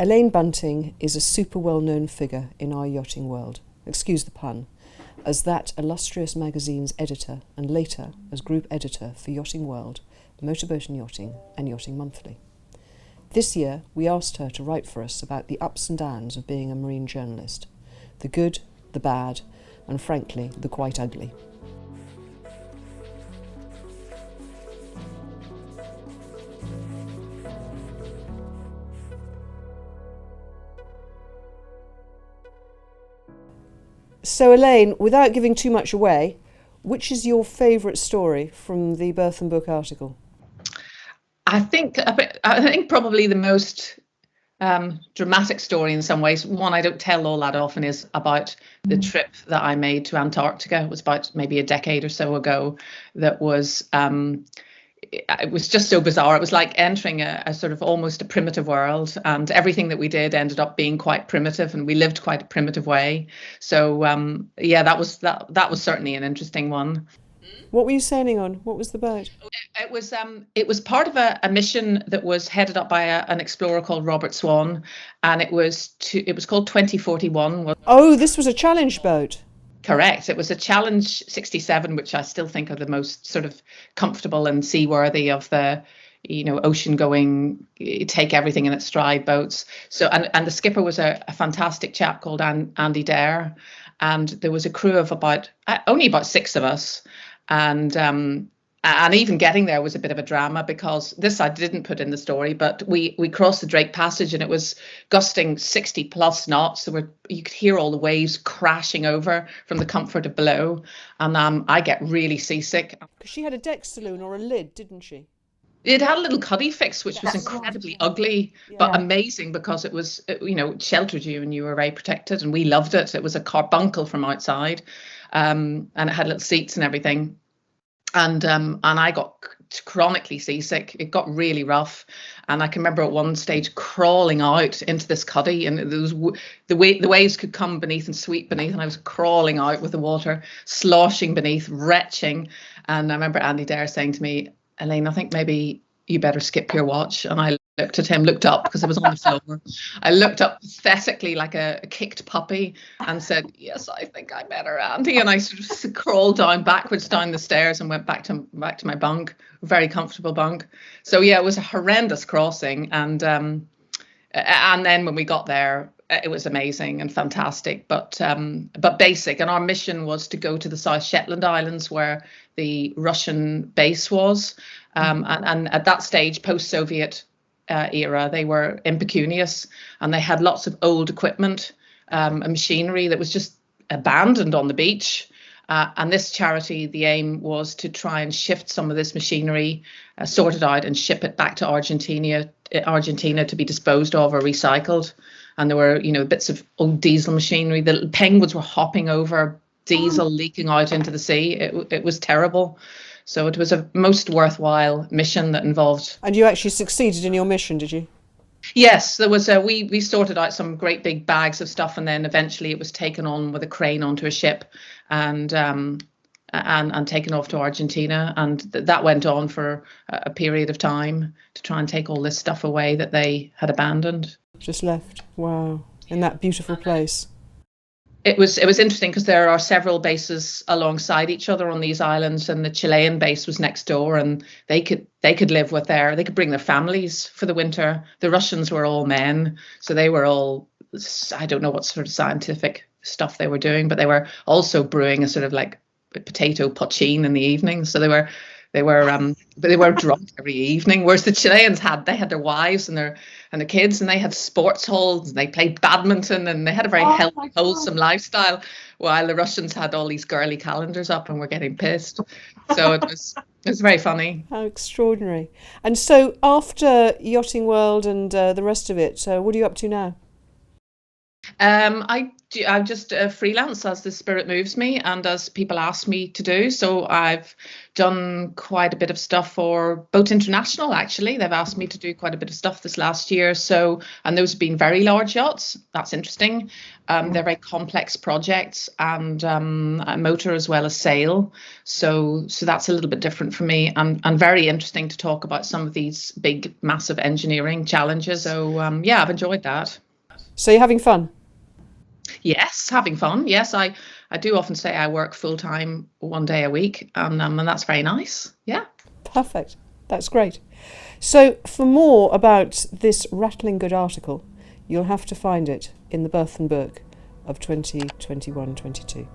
Elaine Bunting is a super well-known figure in our yachting world, excuse the pun, as that illustrious magazine's editor and later as group editor for Yachting World, Motorboat Yachting and Yachting Monthly. This year we asked her to write for us about the ups and downs of being a marine journalist, the good, the bad, and frankly, the quite ugly. So Elaine, without giving too much away, which is your favourite story from the Berthon book article? I think probably the most dramatic story in some ways, one I don't tell all that often, is about the trip that I made to Antarctica. It was about maybe a decade or so ago. That was it was just so bizarre. It was like entering a sort of almost a primitive world, and everything that we did ended up being quite primitive, and we lived quite a primitive way. So yeah, that was certainly an interesting one. What were you sailing on? What was the boat? It was part of a mission that was headed up by an explorer called Robert Swan, and it was called 2041. Oh, this was a challenge boat. Correct. It was a Challenge 67, which I still think are the most sort of comfortable and seaworthy of the, ocean going, take everything in its stride boats. So, and the skipper was a fantastic chap called Andy Dare, and there was a crew of only about 6 of us. And even getting there was a bit of a drama, because this I didn't put in the story, but we crossed the Drake Passage and it was gusting 60 plus knots. So you could hear all the waves crashing over from the comfort of below. And I get really seasick. Because she had a deck saloon or a lid, didn't she? It had a little cuddy fix, which was incredibly ugly, but amazing, because it was, it sheltered you and you were very protected, and we loved it. It was a carbuncle from outside, and it had little seats and everything. And I got chronically seasick. It got really rough, and I can remember at one stage crawling out into this cuddy, and there was the waves could come beneath and sweep beneath, and I was crawling out with the water sloshing beneath, retching. And I remember Andy Dare saying to me, "Elaine, I think maybe you better skip your watch." And I looked up because I was on the floor. I looked up pathetically like a kicked puppy and said, "Yes, I think I better, Andy." And I sort of crawled backwards down the stairs and went back to my bunk, very comfortable bunk. So yeah, it was a horrendous crossing. And then when we got there, it was amazing and fantastic, but basic. And our mission was to go to the South Shetland Islands, where the Russian base was. And at that stage, post-Soviet era, they were impecunious, and they had lots of old equipment and machinery that was just abandoned on the beach. And this charity, the aim was to try and shift some of this machinery, sort it out, and ship it back to Argentina to be disposed of or recycled. And there were, bits of old diesel machinery. The penguins were hopping over diesel, leaking out into the sea. It was terrible. So it was a most worthwhile mission that involved. And you actually succeeded in your mission, did you? Yes, there was we sorted out some great big bags of stuff, and then eventually it was taken on with a crane onto a ship and taken off to Argentina. And that went on for a period of time to try and take all this stuff away that they had abandoned. Just left. Wow. In that beautiful place. It was interesting, because there are several bases alongside each other on these islands, and the Chilean base was next door, and they could live they could bring their families for the winter. The Russians were all men, so they were all, I don't know what sort of scientific stuff they were doing, but they were also brewing a sort of like potato poutine in the evening. So they were drunk every evening, whereas the Chileans had their wives and their kids, and they had sports halls, and they played badminton, and they had a very healthy, wholesome lifestyle, while the Russians had all these girly calendars up and were getting pissed. So it was very funny. How extraordinary. And so after Yachting World and the rest of it, what are you up to now? I just freelance as the spirit moves me and as people ask me to do. So I've done quite a bit of stuff for Boat International, actually. They've asked me to do quite a bit of stuff this last year. So, and those have been very large yachts. That's interesting. They're very complex projects, and a motor as well as sail. So that's a little bit different for me, and very interesting to talk about some of these big, massive engineering challenges. So yeah, I've enjoyed that. So you're having fun? Yes, having fun. Yes, I do often say I work full time 1 day a week, and that's very nice. Yeah. Perfect. That's great. So for more about this rattling good article, you'll have to find it in the Berthon book of 2021-22.